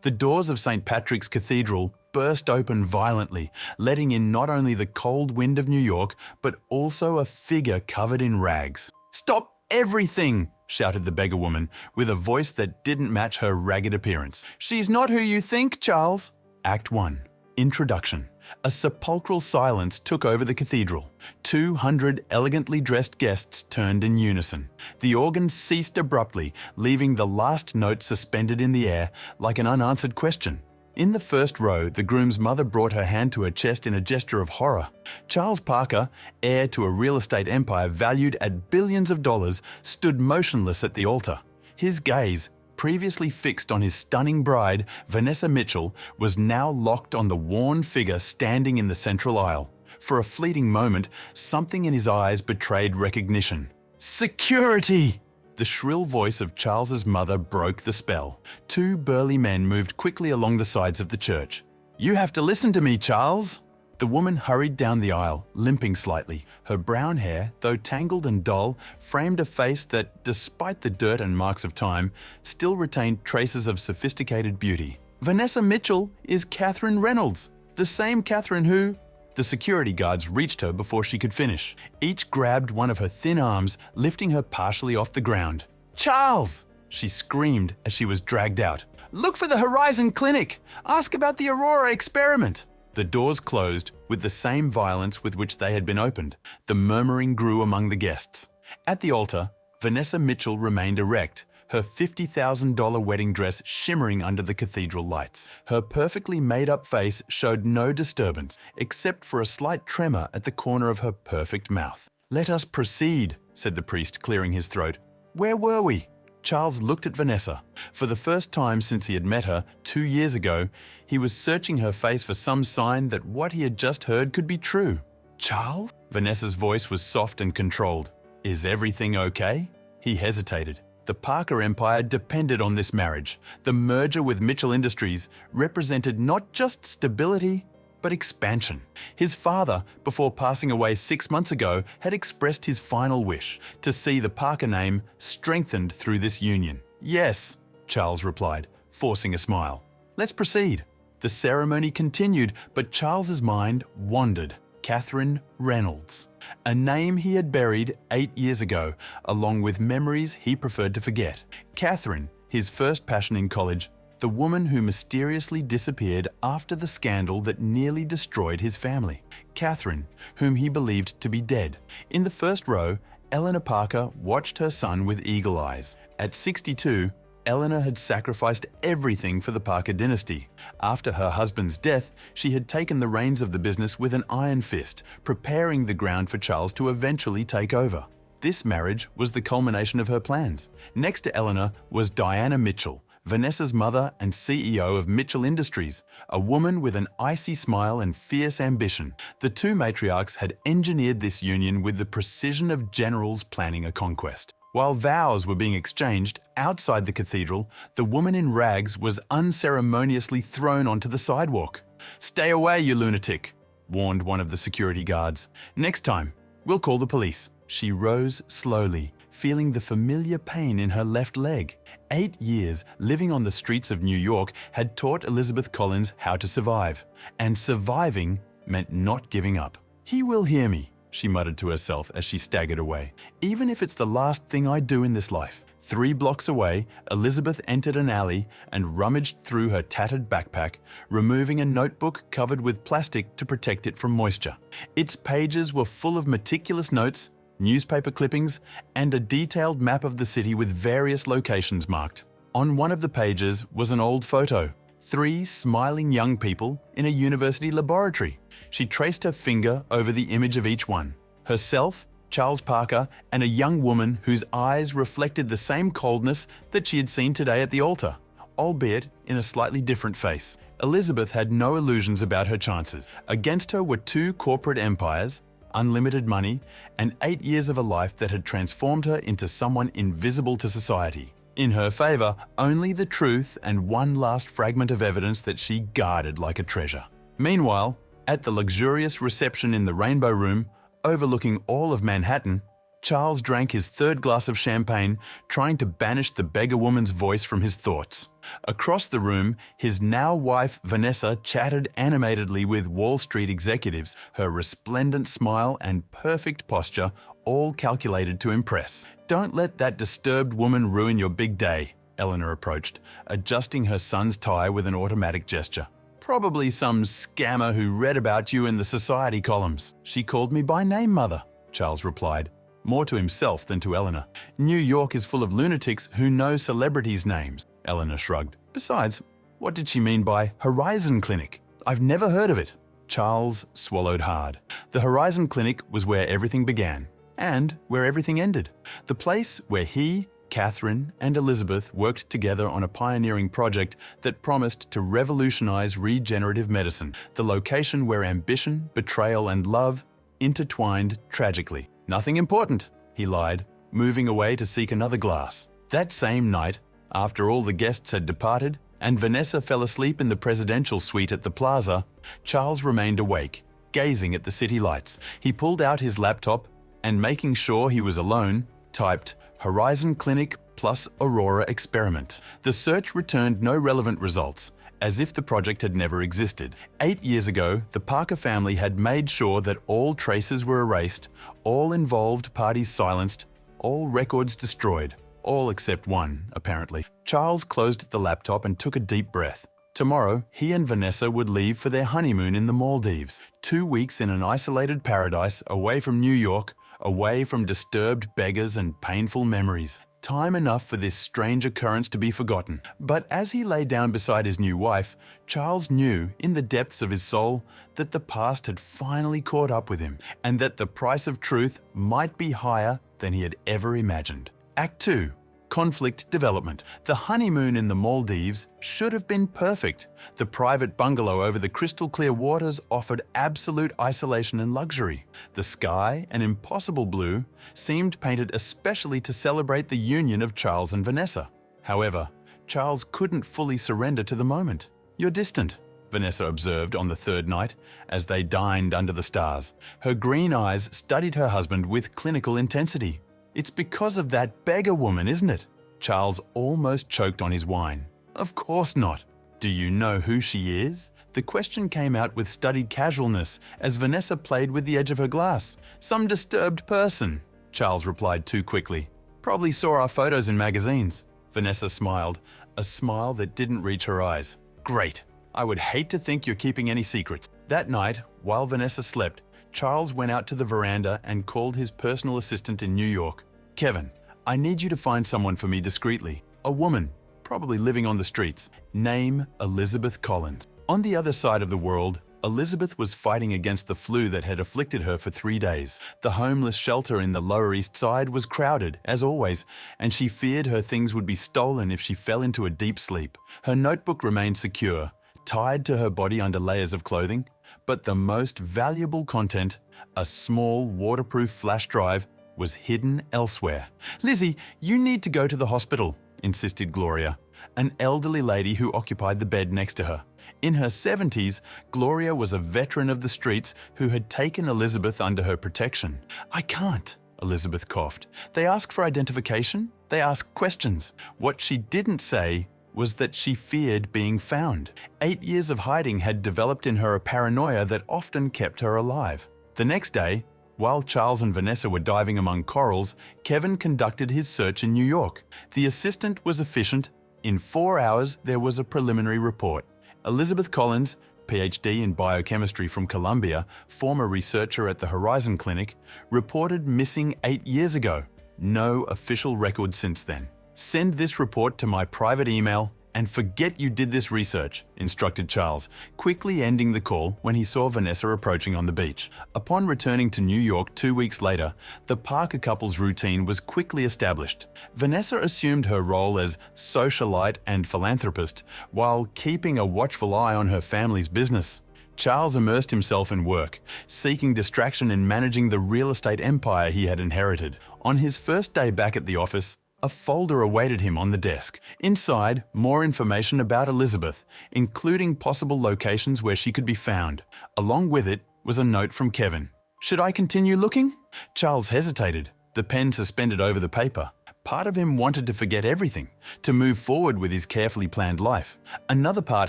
The doors of St. Patrick's Cathedral burst open violently, letting in not only the cold wind of New York, but also a figure covered in rags. "Stop everything!" shouted the beggar woman, with a voice that didn't match her ragged appearance. "She's not who you think, Charles." Act 1. Introduction. A sepulchral silence took over the cathedral. 200 elegantly dressed guests turned in unison. The organ ceased abruptly, leaving the last note suspended in the air like an unanswered question. In the first row, the groom's mother brought her hand to her chest in a gesture of horror. Charles Parker, heir to a real estate empire valued at billions of dollars, stood motionless at the altar. His gaze, previously fixed on his stunning bride, Vanessa Mitchell, was now locked on the worn figure standing in the central aisle. For a fleeting moment, something in his eyes betrayed recognition. "Security!" The shrill voice of Charles's mother broke the spell. Two burly men moved quickly along the sides of the church. "You have to listen to me, Charles!" The woman hurried down the aisle, limping slightly. Her brown hair, though tangled and dull, framed a face that, despite the dirt and marks of time, still retained traces of sophisticated beauty. "Vanessa Mitchell is Catherine Reynolds, the same Catherine who—" The security guards reached her before she could finish. Each grabbed one of her thin arms, lifting her partially off the ground. "Charles!" she screamed as she was dragged out. "Look for the Horizon Clinic! Ask about the Aurora experiment!" The doors closed with the same violence with which they had been opened. The murmuring grew among the guests. At the altar, Vanessa Mitchell remained erect, her $50,000 wedding dress shimmering under the cathedral lights. Her perfectly made-up face showed no disturbance, except for a slight tremor at the corner of her perfect mouth. "Let us proceed," said the priest, clearing his throat. "Where were we?" Charles looked at Vanessa. For the first time since he had met her 2 years ago, he was searching her face for some sign that what he had just heard could be true. "Charles?" Vanessa's voice was soft and controlled. "Is everything okay?" He hesitated. The Parker empire depended on this marriage. The merger with Mitchell Industries represented not just stability, but expansion. His father, before passing away 6 months ago, had expressed his final wish to see the Parker name strengthened through this union. "Yes," Charles replied, forcing a smile. "Let's proceed." The ceremony continued, but Charles's mind wandered. Catherine Reynolds, a name he had buried 8 years ago, along with memories he preferred to forget. Catherine, his first passion in college, the woman who mysteriously disappeared after the scandal that nearly destroyed his family. Catherine, whom he believed to be dead. In the first row, Eleanor Parker watched her son with eagle eyes. At 62, Eleanor had sacrificed everything for the Parker dynasty. After her husband's death, she had taken the reins of the business with an iron fist, preparing the ground for Charles to eventually take over. This marriage was the culmination of her plans. Next to Eleanor was Diana Mitchell, Vanessa's mother and CEO of Mitchell Industries, a woman with an icy smile and fierce ambition. The two matriarchs had engineered this union with the precision of generals planning a conquest. While vows were being exchanged outside the cathedral, the woman in rags was unceremoniously thrown onto the sidewalk. "Stay away, you lunatic," warned one of the security guards. "Next time, we'll call the police." She rose slowly, feeling the familiar pain in her left leg. 8 years living on the streets of New York had taught Elizabeth Collins how to survive, and surviving meant not giving up. "He will hear me," she muttered to herself as she staggered away, "even if it's the last thing I do in this life." 3 blocks away, Elizabeth entered an alley and rummaged through her tattered backpack, removing a notebook covered with plastic to protect it from moisture. Its pages were full of meticulous notes, newspaper clippings, and a detailed map of the city with various locations marked. On one of the pages was an old photo, 3 smiling young people in a university laboratory. She traced her finger over the image of each one. Herself, Charles Parker, and a young woman whose eyes reflected the same coldness that she had seen today at the altar, albeit in a slightly different face. Elizabeth had no illusions about her chances. Against her were 2 corporate empires, unlimited money, and 8 years of a life that had transformed her into someone invisible to society. In her favor, only the truth and one last fragment of evidence that she guarded like a treasure. Meanwhile, at the luxurious reception in the Rainbow Room, overlooking all of Manhattan, Charles drank his third glass of champagne, trying to banish the beggar woman's voice from his thoughts. Across the room, his now-wife Vanessa chatted animatedly with Wall Street executives, her resplendent smile and perfect posture all calculated to impress. "Don't let that disturbed woman ruin your big day," Eleanor approached, adjusting her son's tie with an automatic gesture. "Probably some scammer who read about you in the society columns." "She called me by name, Mother," Charles replied, more to himself than to Eleanor. "New York is full of lunatics who know celebrities' names," Eleanor shrugged. "Besides, what did she mean by Horizon Clinic? I've never heard of it." Charles swallowed hard. The Horizon Clinic was where everything began, and where everything ended. The place where he, Catherine, and Elizabeth worked together on a pioneering project that promised to revolutionize regenerative medicine. The location where ambition, betrayal, and love intertwined tragically. "Nothing important," he lied, moving away to seek another glass. That same night, after all the guests had departed, and Vanessa fell asleep in the presidential suite at the plaza, Charles remained awake, gazing at the city lights. He pulled out his laptop and, making sure he was alone, typed Horizon Clinic plus Aurora experiment. The search returned no relevant results, as if the project had never existed. 8 years ago, the Parker family had made sure that all traces were erased, all involved parties silenced, all records destroyed. All except one, apparently. Charles closed the laptop and took a deep breath. Tomorrow, he and Vanessa would leave for their honeymoon in the Maldives. 2 weeks in an isolated paradise, away from New York, away from disturbed beggars and painful memories. Time enough for this strange occurrence to be forgotten. But as he lay down beside his new wife, Charles knew, in the depths of his soul, that the past had finally caught up with him, and that the price of truth might be higher than he had ever imagined. Act 2. Conflict development. The honeymoon in the Maldives should have been perfect. The private bungalow over the crystal clear waters offered absolute isolation and luxury. The sky, an impossible blue, seemed painted especially to celebrate the union of Charles and Vanessa. However, Charles couldn't fully surrender to the moment. "You're distant," Vanessa observed on the third night, as they dined under the stars. Her green eyes studied her husband with clinical intensity. "It's because of that beggar woman, isn't it?" Charles almost choked on his wine. "Of course not. Do you know who she is?" The question came out with studied casualness as Vanessa played with the edge of her glass. "Some disturbed person," Charles replied too quickly. "Probably saw our photos in magazines." Vanessa smiled, a smile that didn't reach her eyes. "Great. I would hate to think you're keeping any secrets." That night, while Vanessa slept, Charles went out to the veranda and called his personal assistant in New York. "Kevin, I need you to find someone for me discreetly. A woman, probably living on the streets. Name Elizabeth Collins." On the other side of the world, Elizabeth was fighting against the flu that had afflicted her for 3 days. The homeless shelter in the Lower East Side was crowded, as always, and she feared her things would be stolen if she fell into a deep sleep. Her notebook remained secure, tied to her body under layers of clothing, but the most valuable content, a small waterproof flash drive, was hidden elsewhere. "Lizzie, you need to go to the hospital," insisted Gloria, an elderly lady who occupied the bed next to her. In her 70s, Gloria was a veteran of the streets who had taken Elizabeth under her protection. "I can't," Elizabeth coughed. "They ask for identification, they ask questions." What she didn't say was that she feared being found. 8 years of hiding had developed in her a paranoia that often kept her alive. The next day, while Charles and Vanessa were diving among corals, Kevin conducted his search in New York. The assistant was efficient. In 4 hours, there was a preliminary report. Elizabeth Collins, PhD in biochemistry from Columbia, former researcher at the Horizon Clinic, reported missing 8 years ago. No official record since then. "Send this report to my private email and forget you did this research," instructed Charles, quickly ending the call when he saw Vanessa approaching on the beach. Upon returning to New York 2 weeks later, the Parker couple's routine was quickly established. Vanessa assumed her role as socialite and philanthropist while keeping a watchful eye on her family's business. Charles immersed himself in work, seeking distraction in managing the real estate empire he had inherited. On his first day back at the office, a folder awaited him on the desk. Inside, more information about Elizabeth, including possible locations where she could be found. Along with it was a note from Kevin. "Should I continue looking?" Charles hesitated. the pen suspended over the paper. Part of him wanted to forget everything, to move forward with his carefully planned life. Another part,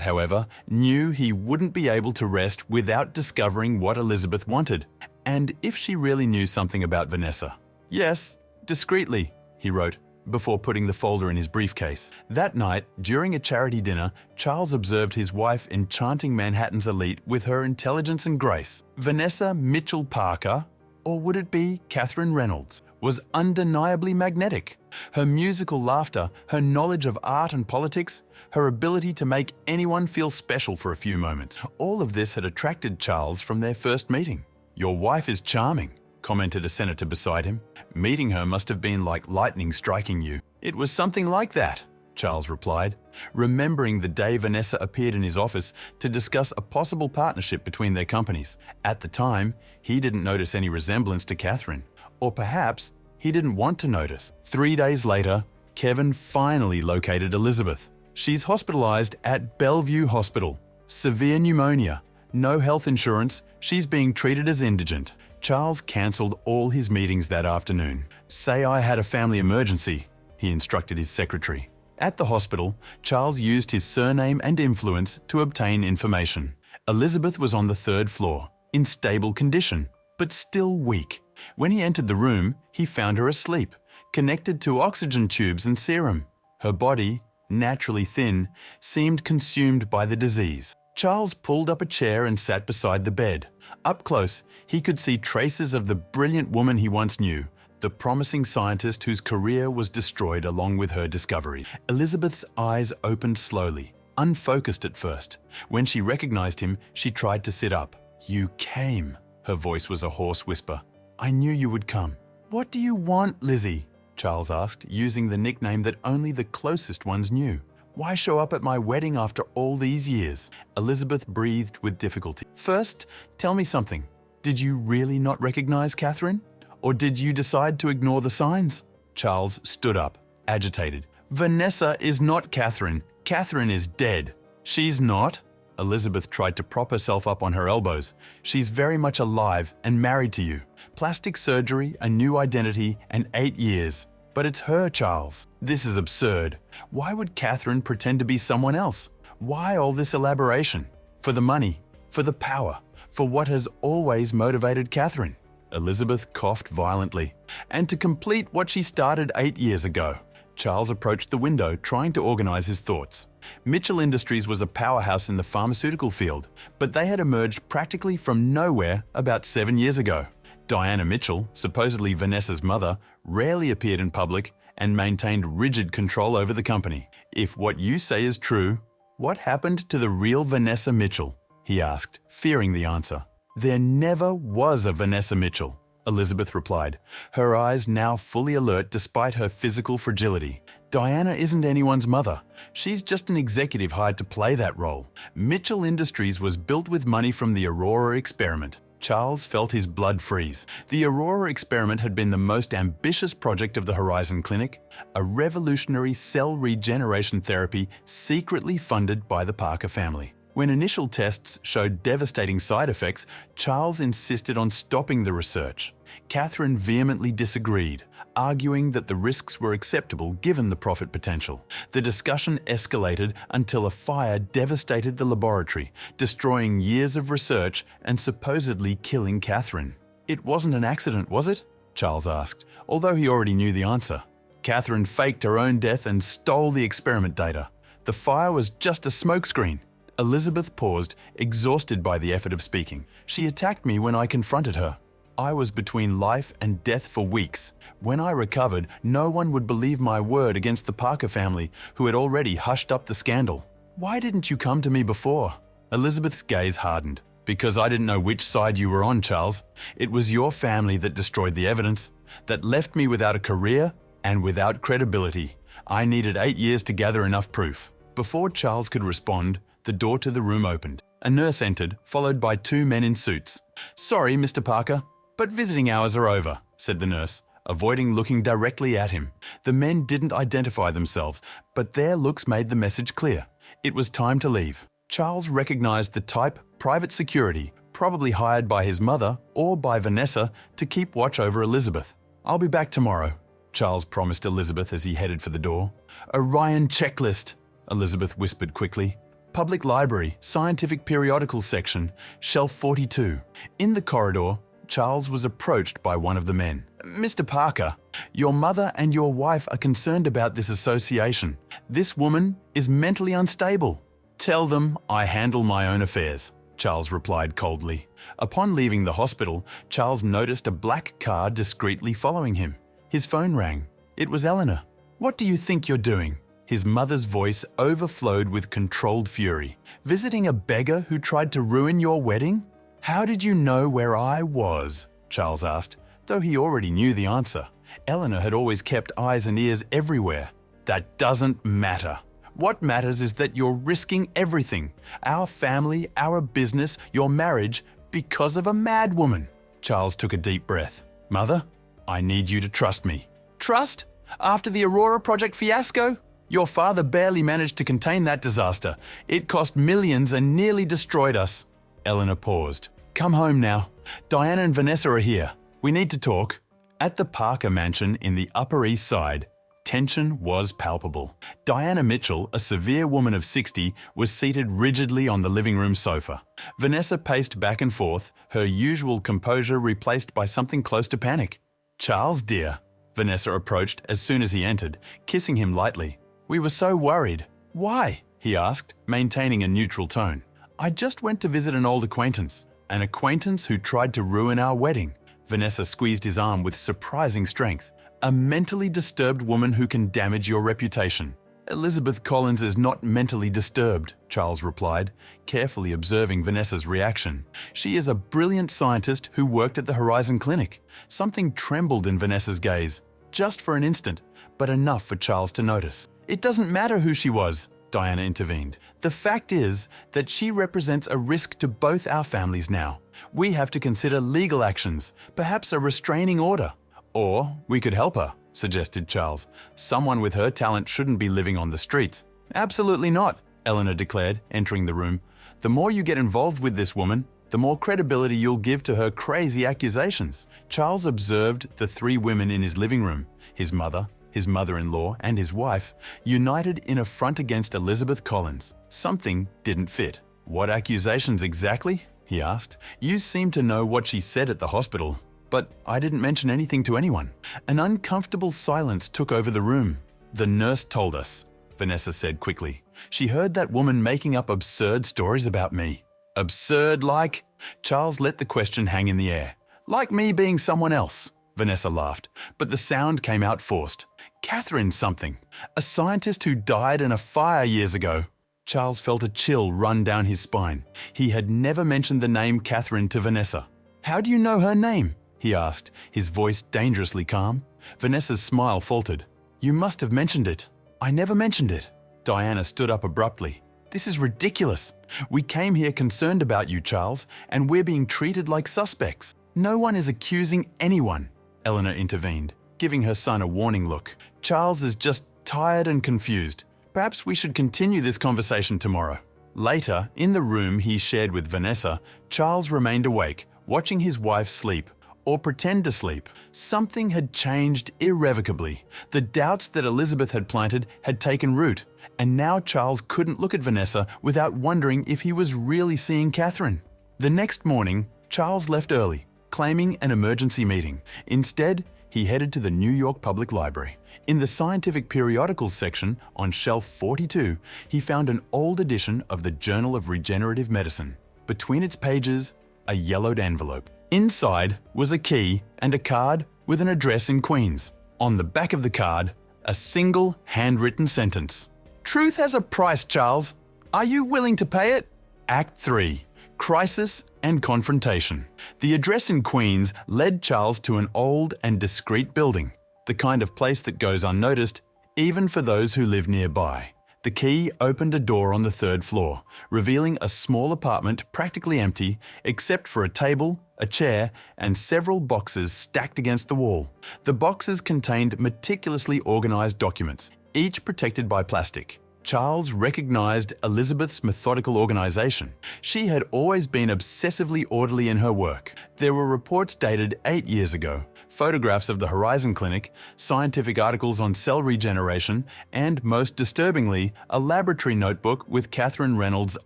however, knew he wouldn't be able to rest without discovering what Elizabeth wanted, and if she really knew something about Vanessa. Yes, discreetly, he wrote, before putting the folder in his briefcase. That night, during a charity dinner, Charles observed his wife enchanting Manhattan's elite with her intelligence and grace. Vanessa Mitchell Parker, or would it be Catherine Reynolds, was undeniably magnetic. Her musical laughter, her knowledge of art and politics, her ability to make anyone feel special for a few moments, all of this had attracted Charles from their first meeting. "Your wife is charming," commented a senator beside him. "Meeting her must have been like lightning striking you." "It was something like that," Charles replied, remembering the day Vanessa appeared in his office to discuss a possible partnership between their companies. At the time, he didn't notice any resemblance to Catherine. Or perhaps he didn't want to notice. 3 days later, Kevin finally located Elizabeth. She's hospitalized at Bellevue Hospital. Severe pneumonia. No health insurance. She's being treated as indigent. Charles cancelled all his meetings that afternoon. "Say I had a family emergency," he instructed his secretary. At the hospital, Charles used his surname and influence to obtain information. Elizabeth was on the 3rd floor, in stable condition, but still weak. When he entered the room, he found her asleep, connected to oxygen tubes and serum. Her body, naturally thin, seemed consumed by the disease. Charles pulled up a chair and sat beside the bed. Up close, he could see traces of the brilliant woman he once knew, the promising scientist whose career was destroyed along with her discovery. Elizabeth's eyes opened slowly, unfocused at first. When she recognized him, she tried to sit up. "You came." Her voice was a hoarse whisper. "I knew you would come." "What do you want, Lizzie?" Charles asked, using the nickname that only the closest ones knew. "Why show up at my wedding after all these years?" Elizabeth breathed with difficulty. "First, tell me something. Did you really not recognize Catherine? Or did you decide to ignore the signs?" Charles stood up, agitated. "Vanessa is not Catherine. Catherine is dead." "She's not?" Elizabeth tried to prop herself up on her elbows. "She's very much alive and married to you. Plastic surgery, a new identity, and 8 years. But it's her, Charles. This is absurd. Why would Catherine pretend to be someone else? Why all this elaboration? For the money, for the power, for what has always motivated Catherine." Elizabeth coughed violently. "And to complete what she started 8 years ago." Charles approached the window, trying to organize his thoughts. Mitchell Industries was a powerhouse in the pharmaceutical field, but they had emerged practically from nowhere about 7 years ago. Diana Mitchell, supposedly Vanessa's mother, rarely appeared in public and maintained rigid control over the company. "If what you say is true, what happened to the real Vanessa Mitchell?" he asked, fearing the answer. "There never was a Vanessa Mitchell," Elizabeth replied, her eyes now fully alert despite her physical fragility. "Diana isn't anyone's mother. She's just an executive hired to play that role. Mitchell Industries was built with money from the Aurora experiment." Charles felt his blood freeze. The Aurora experiment had been the most ambitious project of the Horizon Clinic, a revolutionary cell regeneration therapy secretly funded by the Parker family. When initial tests showed devastating side effects, Charles insisted on stopping the research. Catherine vehemently disagreed, arguing that the risks were acceptable given the profit potential. The discussion escalated until a fire devastated the laboratory, destroying years of research and supposedly killing Catherine. "It wasn't an accident, was it?" Charles asked, although he already knew the answer. "Catherine faked her own death and stole the experiment data. The fire was just a smokescreen." Elizabeth paused, exhausted by the effort of speaking. "She attacked me when I confronted her. I was between life and death for weeks. When I recovered, no one would believe my word against the Parker family, who had already hushed up the scandal. Why didn't you come to me before?" Elizabeth's gaze hardened. "Because I didn't know which side you were on, Charles. It was your family that destroyed the evidence, that left me without a career and without credibility. I needed 8 years to gather enough proof." Before Charles could respond, the door to the room opened. A nurse entered, followed by 2 men in suits. "Sorry, Mr. Parker, but visiting hours are over," said the nurse, avoiding looking directly at him. The men didn't identify themselves, but their looks made the message clear. It was time to leave. Charles recognized the type, private security, probably hired by his mother or by Vanessa to keep watch over Elizabeth. I'll be back tomorrow, Charles promised Elizabeth as he headed for the door. Orion checklist, Elizabeth whispered quickly. Public library, scientific periodicals section, shelf 42. In the corridor, Charles was approached by one of the men. Mr. Parker, your mother and your wife are concerned about this association. This woman is mentally unstable. Tell them I handle my own affairs, Charles replied coldly. Upon leaving the hospital, Charles noticed a black car discreetly following him. His phone rang. It was Eleanor. What do you think you're doing? His mother's voice overflowed with controlled fury. Visiting a beggar who tried to ruin your wedding? How did you know where I was? Charles asked, though he already knew the answer. Eleanor had always kept eyes and ears everywhere. That doesn't matter. What matters is that you're risking everything. Our family, our business, your marriage, because of a mad woman. Charles took a deep breath. Mother, I need you to trust me. Trust? After the Aurora Project fiasco? Your father barely managed to contain that disaster. It cost millions and nearly destroyed us. Eleanor paused. Come home now. Diana and Vanessa are here. We need to talk. At the Parker mansion in the Upper East Side, tension was palpable. Diana Mitchell, a severe woman of 60, was seated rigidly on the living room sofa. Vanessa paced back and forth, her usual composure replaced by something close to panic. Charles, dear, Vanessa approached as soon as he entered, kissing him lightly. We were so worried. Why? He asked, maintaining a neutral tone. I just went to visit an old acquaintance. An acquaintance who tried to ruin our wedding. Vanessa squeezed his arm with surprising strength. A mentally disturbed woman who can damage your reputation. Elizabeth Collins is not mentally disturbed, Charles replied, carefully observing Vanessa's reaction. She is a brilliant scientist who worked at the Horizon Clinic. Something trembled in Vanessa's gaze, just for an instant, but enough for Charles to notice. It doesn't matter who she was, Diana intervened. The fact is that she represents a risk to both our families now. We have to consider legal actions, perhaps a restraining order. Or we could help her, suggested Charles. Someone with her talent shouldn't be living on the streets. Absolutely not, Eleanor declared, entering the room. The more you get involved with this woman, the more credibility you'll give to her crazy accusations. Charles observed the three women in his living room, his mother-in-law, and his wife, united in a front against Elizabeth Collins. Something didn't fit. What accusations exactly? He asked. You seem to know what she said at the hospital, but I didn't mention anything to anyone. An uncomfortable silence took over the room. The nurse told us, Vanessa said quickly. She heard that woman making up absurd stories about me. Absurd like? Charles let the question hang in the air. Like me being someone else, Vanessa laughed, but the sound came out forced. Catherine something, a scientist who died in a fire years ago. Charles felt a chill run down his spine. He had never mentioned the name Catherine to Vanessa. How do you know her name? He asked, his voice dangerously calm. Vanessa's smile faltered. You must have mentioned it. I never mentioned it. Diana stood up abruptly. This is ridiculous. We came here concerned about you, Charles, and we're being treated like suspects. No one is accusing anyone, Eleanor intervened, giving her son a warning look. Charles is just tired and confused. Perhaps we should continue this conversation tomorrow. Later, in the room he shared with Vanessa, Charles remained awake, watching his wife sleep, or pretend to sleep. Something had changed irrevocably. The doubts that Elizabeth had planted had taken root, and now Charles couldn't look at Vanessa without wondering if he was really seeing Catherine. The next morning, Charles left early, claiming an emergency meeting. Instead, he headed to the New York Public Library. In the scientific periodicals section on shelf 42, he found an old edition of the Journal of Regenerative Medicine. Between its pages, a yellowed envelope. Inside was a key and a card with an address in Queens. On the back of the card, a single handwritten sentence. Truth has a price, Charles. Are you willing to pay it? Act 3. Crisis and Confrontation. The address in Queens led Charles to an old and discreet building, the kind of place that goes unnoticed, even for those who live nearby. The key opened a door on the 3rd floor, revealing a small apartment practically empty except for a table, a chair, and several boxes stacked against the wall. The boxes contained meticulously organized documents, each protected by plastic. Charles recognized Elizabeth's methodical organization. She had always been obsessively orderly in her work. There were reports dated 8 years ago, photographs of the Horizon Clinic, scientific articles on cell regeneration, and, most disturbingly, a laboratory notebook with Catherine Reynolds'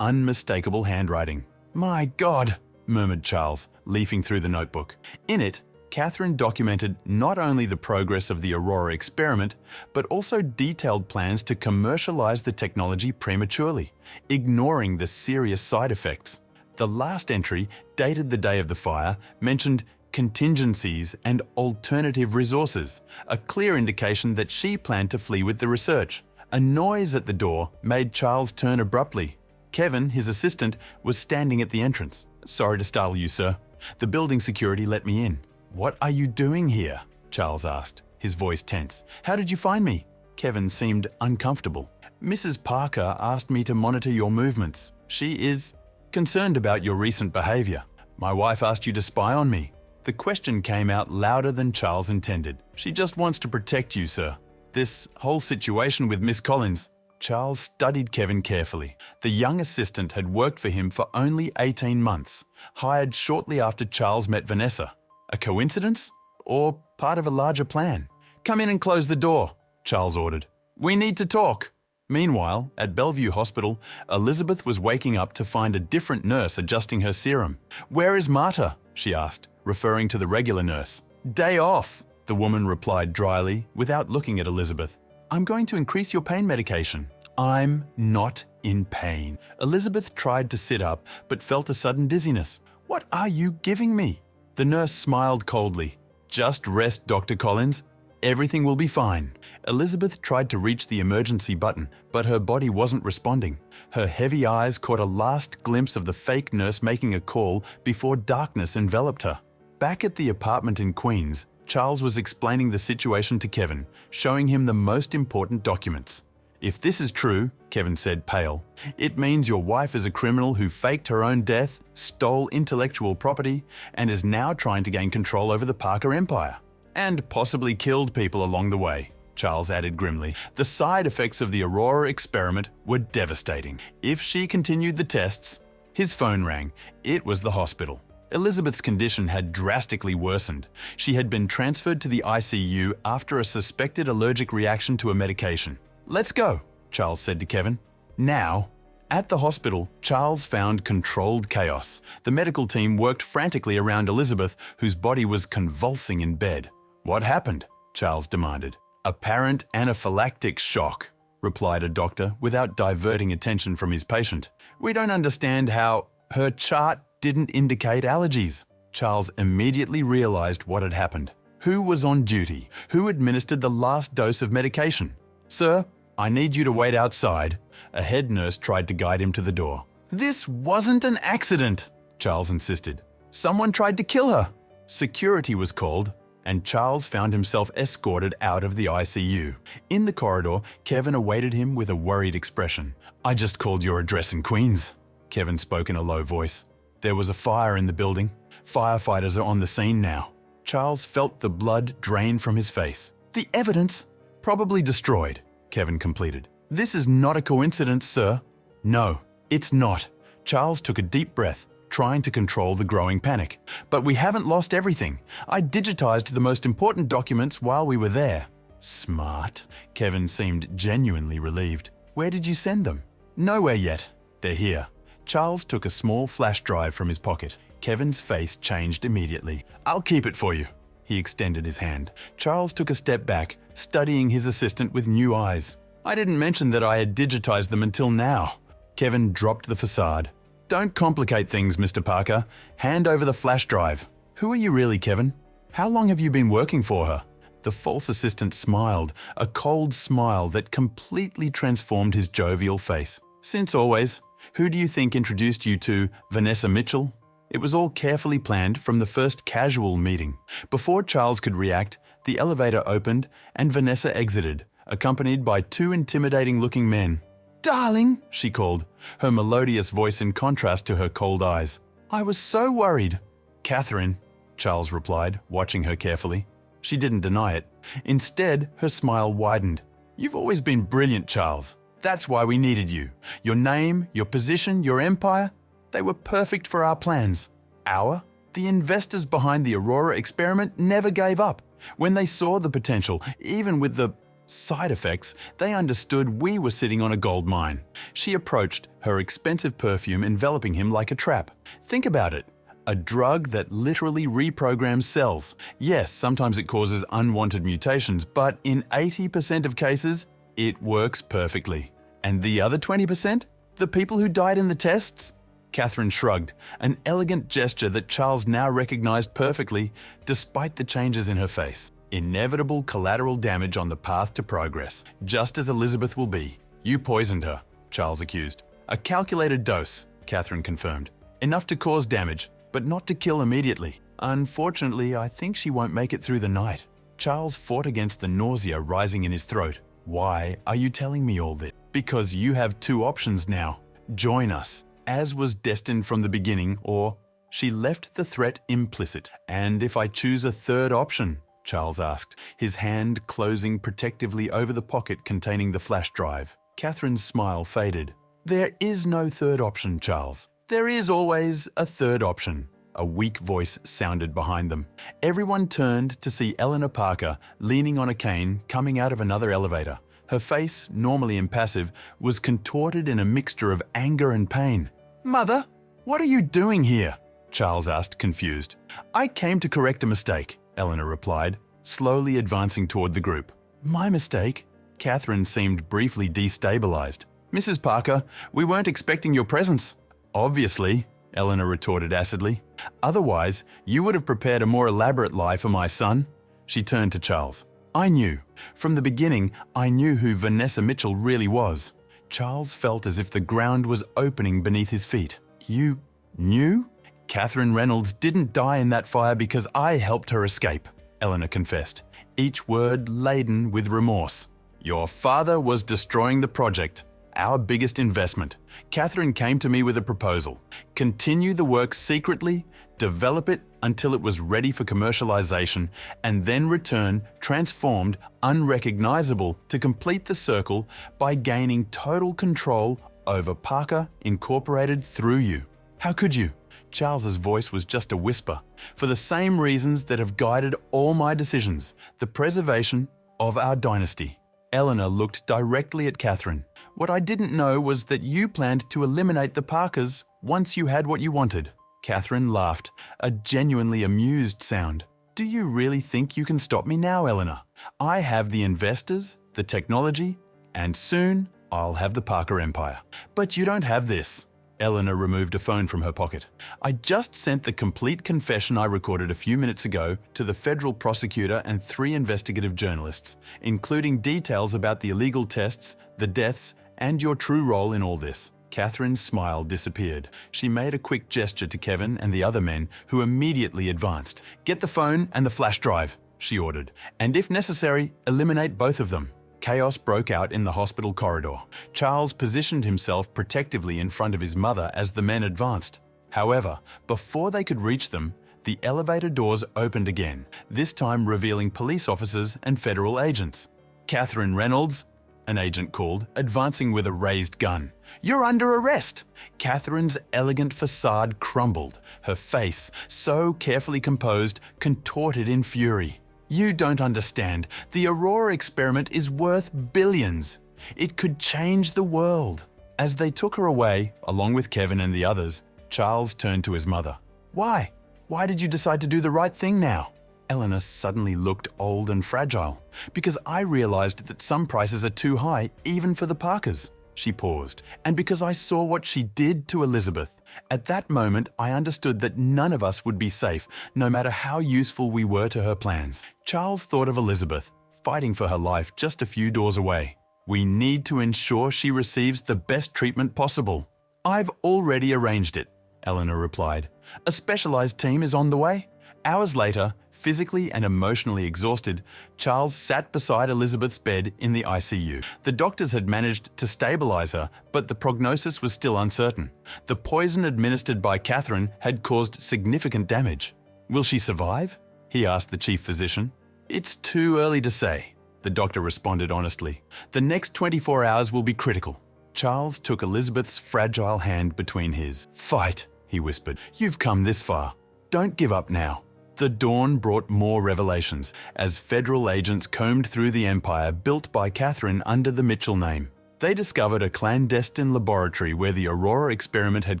unmistakable handwriting. "My God," murmured Charles, leafing through the notebook. In it, Catherine documented not only the progress of the Aurora experiment, but also detailed plans to commercialize the technology prematurely, ignoring the serious side effects. The last entry, dated the day of the fire, mentioned contingencies and alternative resources, a clear indication that she planned to flee with the research. A noise at the door made Charles turn abruptly. Kevin, his assistant, was standing at the entrance. "Sorry to startle you, sir. The building security let me in." "What are you doing here?" Charles asked, his voice tense. "How did you find me?" Kevin seemed uncomfortable. "Mrs. Parker asked me to monitor your movements. She is concerned about your recent behavior. My wife asked you to spy on me." The question came out louder than Charles intended. "She just wants to protect you, sir. This whole situation with Miss Collins." Charles studied Kevin carefully. The young assistant had worked for him for only 18 months, hired shortly after Charles met Vanessa. A coincidence? Or part of a larger plan? "Come in and close the door," Charles ordered. "We need to talk." Meanwhile, at Bellevue Hospital, Elizabeth was waking up to find a different nurse adjusting her serum. "Where is Marta?" she asked, referring to the regular nurse. "Day off," the woman replied dryly, without looking at Elizabeth. "I'm going to increase your pain medication." "I'm not in pain." Elizabeth tried to sit up, but felt a sudden dizziness. "What are you giving me?" The nurse smiled coldly. "Just rest, Dr. Collins. Everything will be fine." Elizabeth tried to reach the emergency button, but her body wasn't responding. Her heavy eyes caught a last glimpse of the fake nurse making a call before darkness enveloped her. Back at the apartment in Queens, Charles was explaining the situation to Kevin, showing him the most important documents. "If this is true," Kevin said, pale, "it means your wife is a criminal who faked her own death, stole intellectual property, and is now trying to gain control over the Parker empire. And possibly killed people along the way," Charles added grimly. "The side effects of the Aurora experiment were devastating. If she continued the tests..." His phone rang. It was the hospital. Elizabeth's condition had drastically worsened. She had been transferred to the ICU after a suspected allergic reaction to a medication. "Let's go," Charles said to Kevin. "Now." At the hospital, Charles found controlled chaos. The medical team worked frantically around Elizabeth, whose body was convulsing in bed. "What happened?" Charles demanded. "Apparent anaphylactic shock," replied a doctor without diverting attention from his patient. "We don't understand how her chart didn't indicate allergies." Charles immediately realized what had happened. Who was on duty? Who administered the last dose of medication? "Sir, I need you to wait outside." A head nurse tried to guide him to the door. "This wasn't an accident," Charles insisted. "Someone tried to kill her." Security was called, and Charles found himself escorted out of the ICU. In the corridor, Kevin awaited him with a worried expression. "I just called your address in Queens," Kevin spoke in a low voice. "There was a fire in the building. Firefighters are on the scene now." Charles felt the blood drain from his face. "The evidence? Probably destroyed," Kevin completed. "This is not a coincidence, sir." "No, it's not." Charles took a deep breath, trying to control the growing panic. "But we haven't lost everything. I digitized the most important documents while we were there." "Smart." Kevin seemed genuinely relieved. "Where did you send them?" "Nowhere yet. They're here." Charles took a small flash drive from his pocket. Kevin's face changed immediately. "I'll keep it for you." He extended his hand. Charles took a step back, studying his assistant with new eyes. "I didn't mention that I had digitized them until now." Kevin dropped the facade. "Don't complicate things, Mr. Parker. Hand over the flash drive." "Who are you really, Kevin? How long have you been working for her?" The false assistant smiled, a cold smile that completely transformed his jovial face. "Since always. Who do you think introduced you to Vanessa Mitchell?" It was all carefully planned from the first casual meeting. Before Charles could react, the elevator opened and Vanessa exited, accompanied by two intimidating-looking men. "Darling," she called, her melodious voice in contrast to her cold eyes. "I was so worried." "Catherine," Charles replied, watching her carefully. She didn't deny it. Instead, her smile widened. "You've always been brilliant, Charles. That's why we needed you. Your name, your position, your empire, they were perfect for our plans." "Our The investors behind the Aurora experiment never gave up. When they saw the potential, even with the side effects, they understood we were sitting on a gold mine. She approached, her expensive perfume enveloping him like a trap. Think about it. A drug that literally reprograms cells. Yes, sometimes it causes unwanted mutations, but in 80% of cases, it works perfectly. And the other 20%? The people who died in the tests? Catherine shrugged, an elegant gesture that Charles now recognized perfectly, despite the changes in her face. Inevitable collateral damage on the path to progress, just as Elizabeth will be. You poisoned her, Charles accused. A calculated dose, Catherine confirmed. Enough to cause damage, but not to kill immediately. Unfortunately, I think she won't make it through the night. Charles fought against the nausea rising in his throat. Why are you telling me all this? Because you have two options now. Join us, as was destined from the beginning, or she left the threat implicit. And if I choose a third option? Charles asked, his hand closing protectively over the pocket containing the flash drive. Catherine's smile faded. There is no third option, Charles. There is always a third option. A weak voice sounded behind them. Everyone turned to see Eleanor Parker leaning on a cane coming out of another elevator. Her face, normally impassive, was contorted in a mixture of anger and pain. "Mother, what are you doing here?" Charles asked, confused. "I came to correct a mistake," Eleanor replied, slowly advancing toward the group. "My mistake?" Catherine seemed briefly destabilized. "Mrs. Parker, we weren't expecting your presence." "Obviously," Eleanor retorted acidly. "Otherwise, you would have prepared a more elaborate lie for my son." She turned to Charles. "I knew. From the beginning, I knew who Vanessa Mitchell really was." Charles felt as if the ground was opening beneath his feet. "You knew?" "Catherine Reynolds didn't die in that fire because I helped her escape," Eleanor confessed, each word laden with remorse. "Your father was destroying the project, our biggest investment. Catherine came to me with a proposal. Continue the work secretly, develop it until it was ready for commercialization, and then return transformed, unrecognizable to complete the circle by gaining total control over Parker Incorporated through you. How could you?" Charles's voice was just a whisper. "For the same reasons that have guided all my decisions, the preservation of our dynasty." Eleanor looked directly at Catherine. "What I didn't know was that you planned to eliminate the Parkers once you had what you wanted." Catherine laughed, a genuinely amused sound. "Do you really think you can stop me now, Eleanor? I have the investors, the technology, and soon I'll have the Parker Empire. But you don't have this." Eleanor removed a phone from her pocket. "I just sent the complete confession I recorded a few minutes ago to the federal prosecutor and 3 investigative journalists, including details about the illegal tests, the deaths, and your true role in all this." Catherine's smile disappeared. She made a quick gesture to Kevin and the other men, who immediately advanced. "Get the phone and the flash drive," she ordered, "and if necessary, eliminate both of them." Chaos broke out in the hospital corridor. Charles positioned himself protectively in front of his mother as the men advanced. However, before they could reach them, the elevator doors opened again, this time revealing police officers and federal agents. "Catherine Reynolds," an agent called, advancing with a raised gun. "You're under arrest." Catherine's elegant facade crumbled, her face, so carefully composed, contorted in fury. "You don't understand. The Aurora experiment is worth billions. It could change the world." As they took her away, along with Kevin and the others, Charles turned to his mother. "Why? Why did you decide to do the right thing now?" Eleanor suddenly looked old and fragile. "Because I realized that some prices are too high, even for the Parkers." She paused. "And because I saw what she did to Elizabeth. At that moment, I understood that none of us would be safe, no matter how useful we were to her plans." Charles thought of Elizabeth, fighting for her life just a few doors away. "We need to ensure she receives the best treatment possible." "I've already arranged it," Eleanor replied. "A specialized team is on the way." Hours later, physically and emotionally exhausted, Charles sat beside Elizabeth's bed in the ICU. The doctors had managed to stabilize her, but the prognosis was still uncertain. The poison administered by Catherine had caused significant damage. "Will she survive?" he asked the chief physician. "It's too early to say," the doctor responded honestly. "The next 24 hours will be critical." Charles took Elizabeth's fragile hand between his. "Fight," he whispered. "You've come this far. don't give up now. The dawn brought more revelations as federal agents combed through the empire built by Catherine under the Mitchell name. They discovered a clandestine laboratory where the Aurora experiment had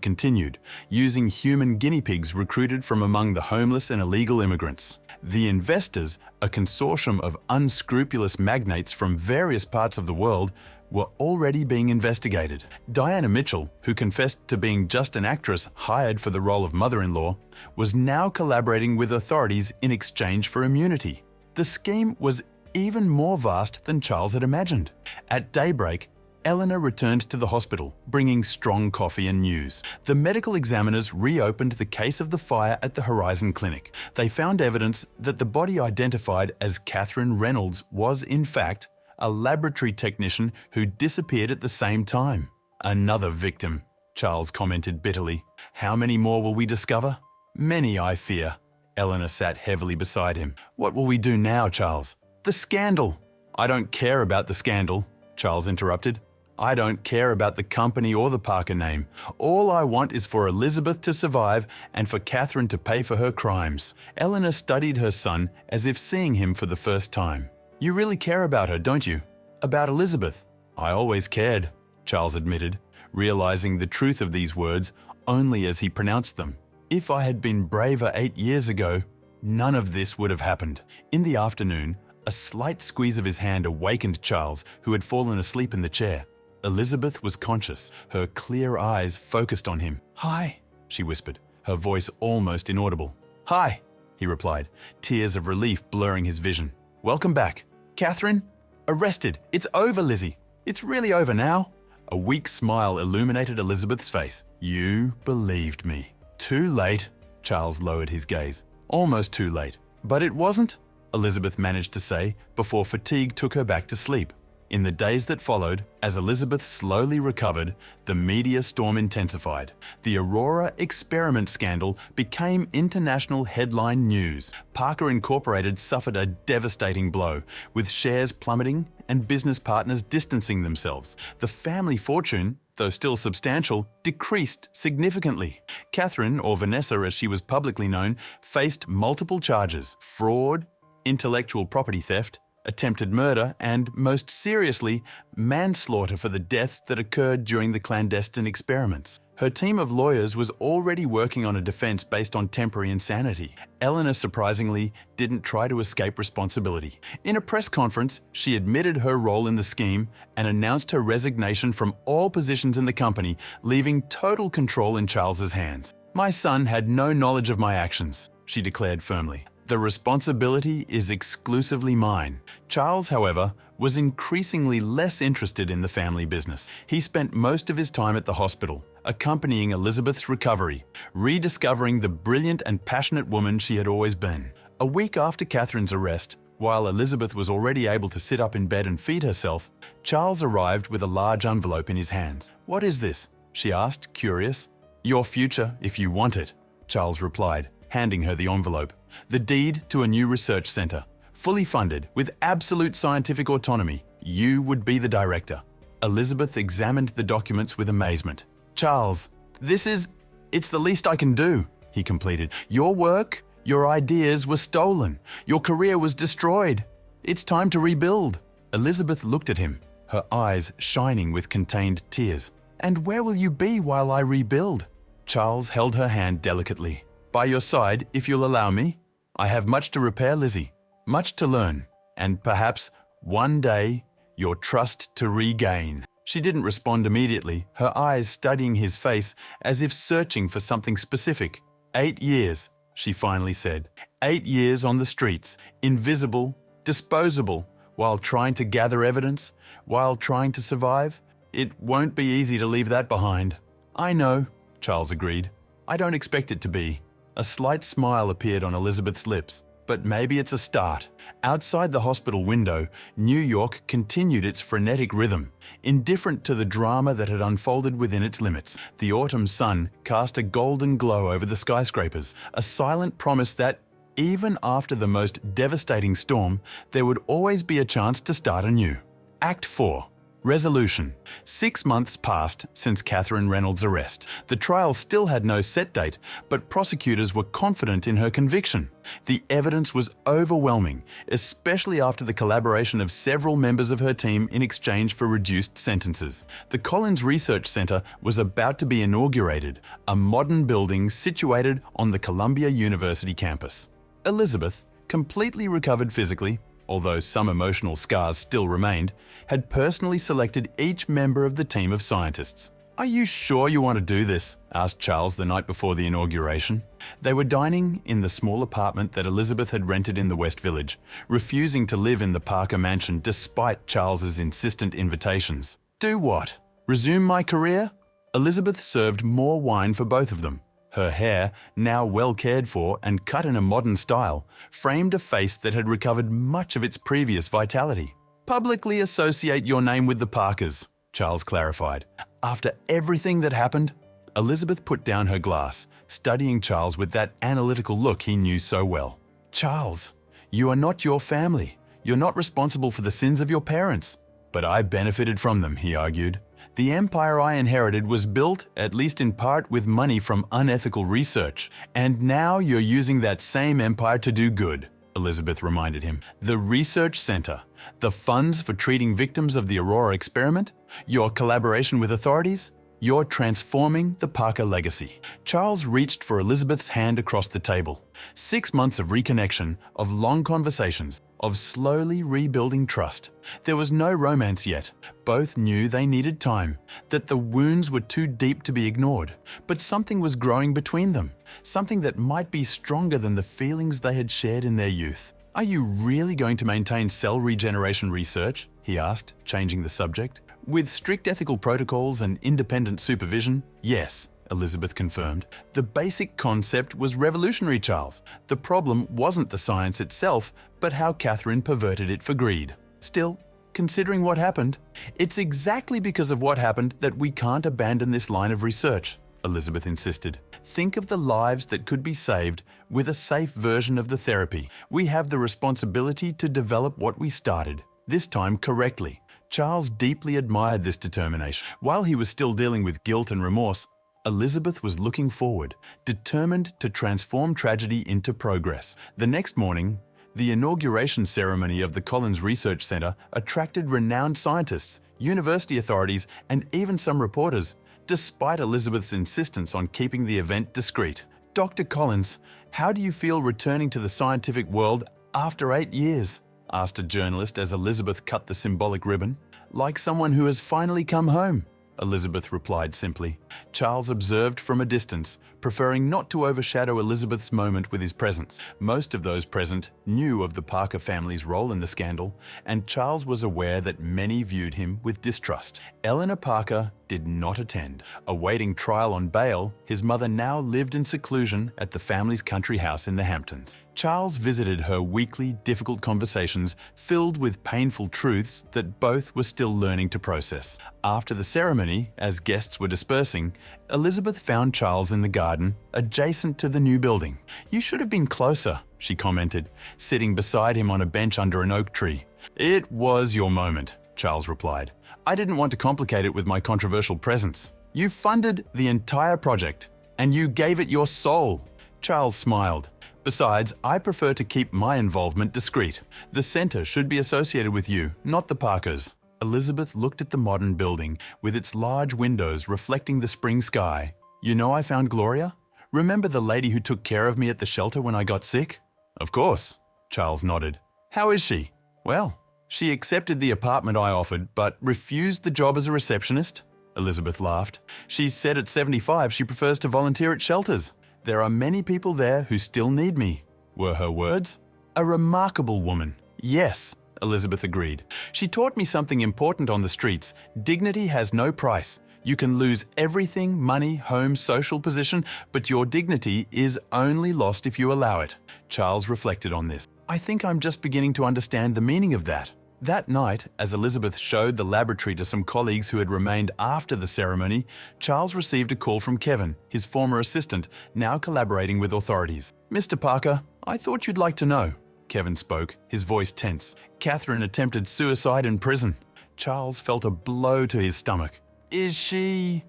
continued, using human guinea pigs recruited from among the homeless and illegal immigrants. The investors, a consortium of unscrupulous magnates from various parts of the world, were already being investigated. Diana Mitchell, who confessed to being just an actress hired for the role of mother-in-law, was now collaborating with authorities in exchange for immunity. The scheme was even more vast than Charles had imagined. At daybreak, Eleanor returned to the hospital, bringing strong coffee and news. The medical examiners reopened the case of the fire at the Horizon Clinic. They found evidence that the body identified as Catherine Reynolds was, in fact, a laboratory technician who disappeared at the same time. Another victim, Charles commented bitterly. How many more will we discover? Many, I fear. Eleanor sat heavily beside him. What will we do now, Charles? The scandal! I don't care about the scandal, Charles interrupted. I don't care about the company or the Parker name. All I want is for Elizabeth to survive and for Catherine to pay for her crimes. Eleanor studied her son as if seeing him for the first time. You really care about her, don't you? About Elizabeth? I always cared, Charles admitted, realizing the truth of these words only as he pronounced them. If I had been braver 8 years ago, none of this would have happened. In the afternoon, a slight squeeze of his hand awakened Charles, who had fallen asleep in the chair. Elizabeth was conscious, her clear eyes focused on him. Hi, she whispered, her voice almost inaudible. Hi, he replied, tears of relief blurring his vision. Welcome back. Catherine? Arrested. It's over, Lizzie. It's really over now. A weak smile illuminated Elizabeth's face. You believed me. Too late, Charles lowered his gaze. Almost too late. But it wasn't, Elizabeth managed to say before fatigue took her back to sleep. In the days that followed, as Elizabeth slowly recovered, the media storm intensified. The Aurora experiment scandal became international headline news. Parker Incorporated suffered a devastating blow, with shares plummeting and business partners distancing themselves. The family fortune, though still substantial, decreased significantly. Catherine, or Vanessa as she was publicly known, faced multiple charges: fraud, intellectual property theft, attempted murder, and, most seriously, manslaughter for the deaths that occurred during the clandestine experiments. Her team of lawyers was already working on a defense based on temporary insanity. Eleanor, surprisingly, didn't try to escape responsibility. In a press conference, she admitted her role in the scheme and announced her resignation from all positions in the company, leaving total control in Charles's hands. My son had no knowledge of my actions, she declared firmly. The responsibility is exclusively mine. Charles, however, was increasingly less interested in the family business. He spent most of his time at the hospital, accompanying Elizabeth's recovery, rediscovering the brilliant and passionate woman she had always been. A week after Catherine's arrest, while Elizabeth was already able to sit up in bed and feed herself, Charles arrived with a large envelope in his hands. "What is this?" she asked, curious. "Your future, if you want it," Charles replied, handing her the envelope. "The deed to a new research center, fully funded, with absolute scientific autonomy. You would be the director." Elizabeth examined the documents with amazement. "Charles, it's the least I can do," he completed. "Your work, your ideas were stolen. Your career was destroyed. It's time to rebuild." Elizabeth looked at him, her eyes shining with contained tears. "And where will you be while I rebuild?" Charles held her hand delicately. "By your side, if you'll allow me. I have much to repair, Lizzie, much to learn, and perhaps, one day, your trust to regain." She didn't respond immediately, her eyes studying his face as if searching for something specific. 8 years, she finally said. 8 years on the streets, invisible, disposable, while trying to gather evidence, while trying to survive. It won't be easy to leave that behind. "I know," Charles agreed. "I don't expect it to be." A slight smile appeared on Elizabeth's lips. But maybe it's a start. Outside the hospital window, New York continued its frenetic rhythm, indifferent to the drama that had unfolded within its limits. The autumn sun cast a golden glow over the skyscrapers, a silent promise that, even after the most devastating storm, there would always be a chance to start anew. Act 4. Resolution. 6 months passed since Catherine Reynolds' arrest. The trial still had no set date, but prosecutors were confident in her conviction. The evidence was overwhelming, especially after the collaboration of several members of her team in exchange for reduced sentences. The Collins Research Center was about to be inaugurated, a modern building situated on the Columbia University campus. Elizabeth, completely recovered physically, although some emotional scars still remained, had personally selected each member of the team of scientists. "Are you sure you want to do this?" asked Charles the night before the inauguration. They were dining in the small apartment that Elizabeth had rented in the West Village, refusing to live in the Parker mansion despite Charles's insistent invitations. "Do what? Resume my career?" Elizabeth served more wine for both of them. Her hair, now well cared for and cut in a modern style, framed a face that had recovered much of its previous vitality. "Publicly associate your name with the Parkers," Charles clarified. "After everything that happened?" Elizabeth put down her glass, studying Charles with that analytical look he knew so well. "Charles, you are not your family. You're not responsible for the sins of your parents." "But I benefited from them," he argued. "The empire I inherited was built, at least in part, with money from unethical research. And now you're using that same empire to do good," Elizabeth reminded him. "The research center, the funds for treating victims of the Aurora experiment, your collaboration with authorities, you're transforming the Parker legacy." Charles reached for Elizabeth's hand across the table. 6 months of reconnection, of long conversations, of slowly rebuilding trust. There was no romance yet. Both knew they needed time, that the wounds were too deep to be ignored. But something was growing between them, something that might be stronger than the feelings they had shared in their youth. "Are you really going to maintain cell regeneration research?" he asked, changing the subject. "With strict ethical protocols and independent supervision?" "Yes," Elizabeth confirmed. "The basic concept was revolutionary, Charles. The problem wasn't the science itself, but how Catherine perverted it for greed. Still, considering what happened, it's exactly because of what happened that we can't abandon this line of research," Elizabeth insisted. "Think of the lives that could be saved with a safe version of the therapy. We have the responsibility to develop what we started, this time correctly." Charles deeply admired this determination. While he was still dealing with guilt and remorse, Elizabeth was looking forward, determined to transform tragedy into progress. The next morning, the inauguration ceremony of the Collins Research Center attracted renowned scientists, university authorities, and even some reporters, despite Elizabeth's insistence on keeping the event discreet. "Dr. Collins, how do you feel returning to the scientific world after 8 years?" asked a journalist as Elizabeth cut the symbolic ribbon. "Like someone who has finally come home," Elizabeth replied simply. Charles observed from a distance, preferring not to overshadow Elizabeth's moment with his presence. Most of those present knew of the Parker family's role in the scandal, and Charles was aware that many viewed him with distrust. Eleanor Parker did not attend. Awaiting trial on bail, his mother now lived in seclusion at the family's country house in the Hamptons. Charles visited her weekly, difficult conversations filled with painful truths that both were still learning to process. After the ceremony, as guests were dispersing, Elizabeth found Charles in the garden, adjacent to the new building. "You should have been closer," she commented, sitting beside him on a bench under an oak tree. "It was your moment," Charles replied. "I didn't want to complicate it with my controversial presence. You funded the entire project, and you gave it your soul." Charles smiled. "Besides, I prefer to keep my involvement discreet. The center should be associated with you, not the Parkers." Elizabeth looked at the modern building, with its large windows reflecting the spring sky. "You know I found Gloria? Remember the lady who took care of me at the shelter when I got sick?" "Of course," Charles nodded. "How is she?" "Well, she accepted the apartment I offered, but refused the job as a receptionist," Elizabeth laughed. "She said at 75 she prefers to volunteer at shelters. There are many people there who still need me," were her words. "A remarkable woman." "Yes," Elizabeth agreed. "She taught me something important on the streets. Dignity has no price. You can lose everything, money, home, social position, but your dignity is only lost if you allow it." Charles reflected on this. "I think I'm just beginning to understand the meaning of that." That night, as Elizabeth showed the laboratory to some colleagues who had remained after the ceremony, Charles received a call from Kevin, his former assistant, now collaborating with authorities. "Mr. Parker, I thought you'd like to know." Kevin spoke, his voice tense. "Catherine attempted suicide in prison." Charles felt a blow to his stomach. Is she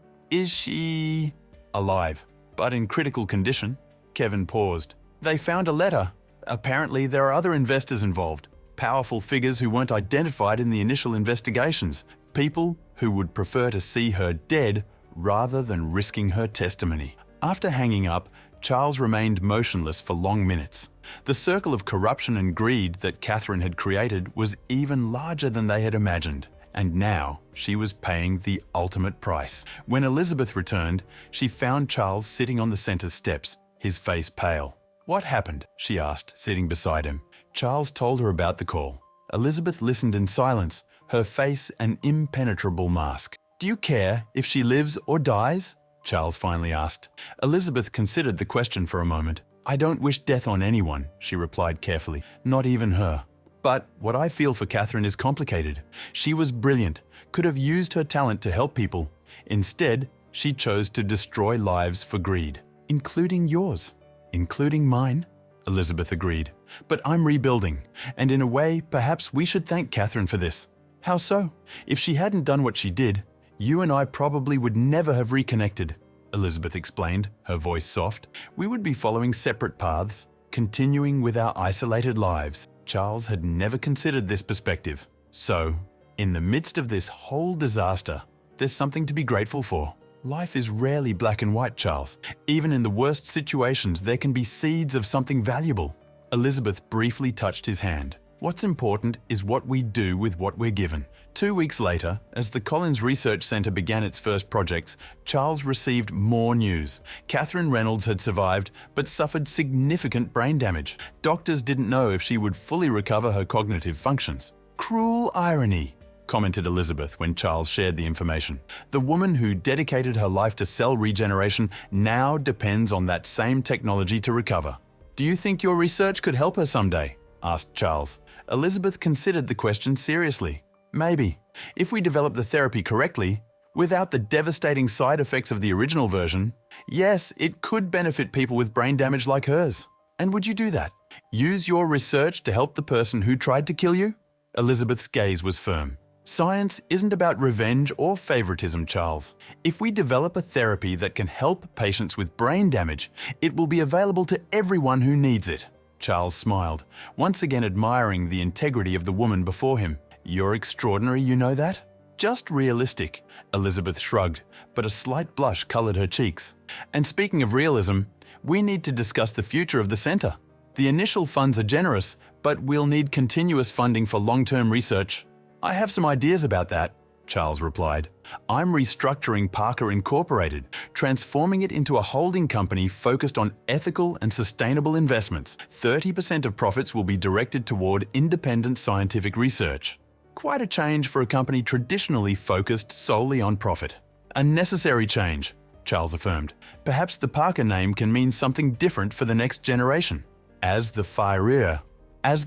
alive, but in critical condition? Kevin paused. They found a letter. Apparently, there are other investors involved. Powerful figures who weren't identified in the initial investigations. People who would prefer to see her dead rather than risking her testimony. After hanging up, Charles remained motionless for long minutes. The circle of corruption and greed that Catherine had created was even larger than they had imagined. And now she was paying the ultimate price. When Elizabeth returned, she found Charles sitting on the centre steps, his face pale. "What happened?" she asked, sitting beside him. Charles told her about the call. Elizabeth listened in silence, her face an impenetrable mask. "Do you care if she lives or dies?" Charles finally asked. Elizabeth considered the question for a moment. "I don't wish death on anyone," she replied carefully, "not even her. But what I feel for Catherine is complicated. She was brilliant, could have used her talent to help people. Instead, she chose to destroy lives for greed. Including yours." "Including mine," Elizabeth agreed. "But I'm rebuilding, and in a way, perhaps we should thank Catherine for this." "How so?" "If she hadn't done what she did, you and I probably would never have reconnected," Elizabeth explained, her voice soft. "We would be following separate paths, continuing with our isolated lives." Charles had never considered this perspective. So, in the midst of this whole disaster, there's something to be grateful for. Life is rarely black and white, Charles. Even in the worst situations, there can be seeds of something valuable. Elizabeth briefly touched his hand. "What's important is what we do with what we're given." 2 weeks later, as the Collins Research Centre began its first projects, Charles received more news. Catherine Reynolds had survived, but suffered significant brain damage. Doctors didn't know if she would fully recover her cognitive functions. "Cruel irony," commented Elizabeth when Charles shared the information. "The woman who dedicated her life to cell regeneration now depends on that same technology to recover." "Do you think your research could help her someday?" asked Charles. Elizabeth considered the question seriously. "Maybe. If we develop the therapy correctly, without the devastating side effects of the original version, yes, it could benefit people with brain damage like hers." "And would you do that? Use your research to help the person who tried to kill you?" Elizabeth's gaze was firm. "Science isn't about revenge or favoritism, Charles. If we develop a therapy that can help patients with brain damage, it will be available to everyone who needs it." Charles smiled, once again admiring the integrity of the woman before him. "You're extraordinary, you know that?" "Just realistic," Elizabeth shrugged, but a slight blush coloured her cheeks. "And speaking of realism, we need to discuss the future of the centre. The initial funds are generous, but we'll need continuous funding for long-term research." "I have some ideas about that," Charles replied. "I'm restructuring Parker Incorporated, transforming it into a holding company focused on ethical and sustainable investments. 30% of profits will be directed toward independent scientific research." Quite a change for a company traditionally focused solely on profit. "A necessary change," Charles affirmed. "Perhaps the Parker name can mean something different for the next generation." As the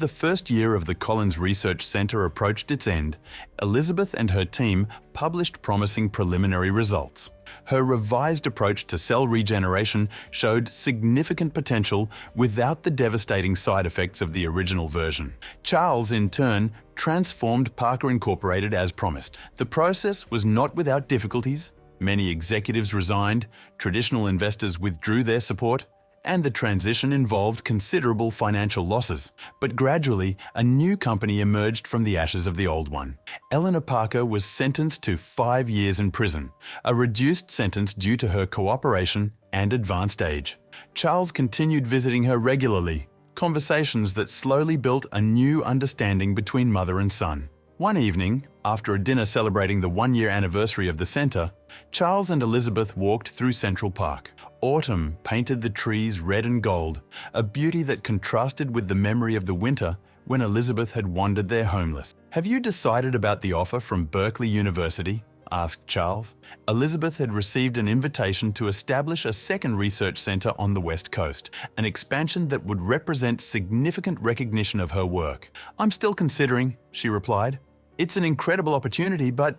first year of the Collins Research Centre approached its end, Elizabeth and her team published promising preliminary results. Her revised approach to cell regeneration showed significant potential without the devastating side effects of the original version. Charles, in turn, transformed Parker Incorporated as promised. The process was not without difficulties. Many executives resigned, traditional investors withdrew their support, and the transition involved considerable financial losses. But gradually, a new company emerged from the ashes of the old one. Eleanor Parker was sentenced to 5 years in prison, a reduced sentence due to her cooperation and advanced age. Charles continued visiting her regularly, conversations that slowly built a new understanding between mother and son. One evening, after a dinner celebrating the 1-year anniversary of the centre, Charles and Elizabeth walked through Central Park. Autumn painted the trees red and gold, a beauty that contrasted with the memory of the winter when Elizabeth had wandered there homeless. "Have you decided about the offer from Berkeley University?" asked Charles. Elizabeth had received an invitation to establish a second research centre on the West Coast, an expansion that would represent significant recognition of her work. "I'm still considering," she replied. "It's an incredible opportunity, but...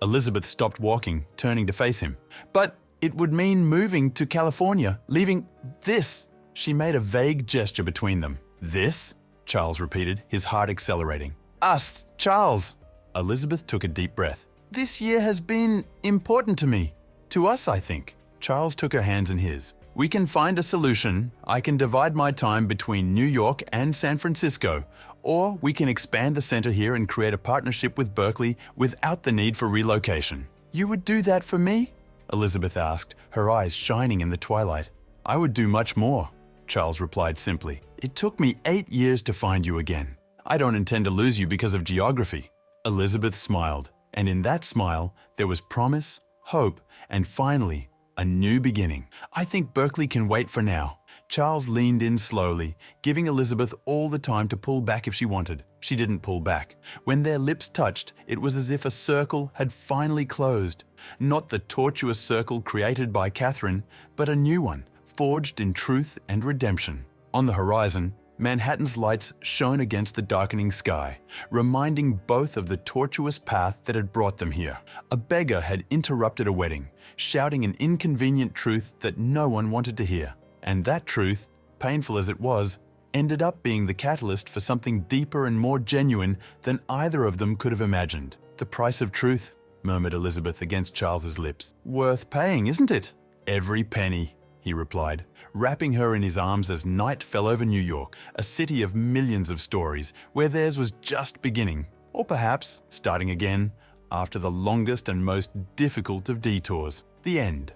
Elizabeth stopped walking, turning to face him. "But it would mean moving to California, leaving this." She made a vague gesture between them. "This?" Charles repeated, his heart accelerating. "Us, Charles!" Elizabeth took a deep breath. This year has been important to me. To us, I think. Charles took her hands in his. We can find a solution. I can divide my time between New York and San Francisco, or we can expand the center here and create a partnership with Berkeley without the need for relocation. You would do that for me? Elizabeth asked, her eyes shining in the twilight. I would do much more, Charles replied simply. It took me 8 years to find you again. I don't intend to lose you because of geography. Elizabeth smiled, and in that smile, there was promise, hope, and finally, a new beginning. I think Berkeley can wait for now. Charles leaned in slowly, giving Elizabeth all the time to pull back if she wanted. She didn't pull back. When their lips touched, it was as if a circle had finally closed. Not the tortuous circle created by Catherine, but a new one, forged in truth and redemption. On the horizon, Manhattan's lights shone against the darkening sky, reminding both of the tortuous path that had brought them here. A beggar had interrupted a wedding, shouting an inconvenient truth that no one wanted to hear. And that truth, painful as it was, ended up being the catalyst for something deeper and more genuine than either of them could have imagined. The price of truth, murmured Elizabeth against Charles's lips. Worth paying, isn't it? Every penny, he replied, wrapping her in his arms as night fell over New York, a city of millions of stories, where theirs was just beginning, or perhaps starting again, after the longest and most difficult of detours, the end.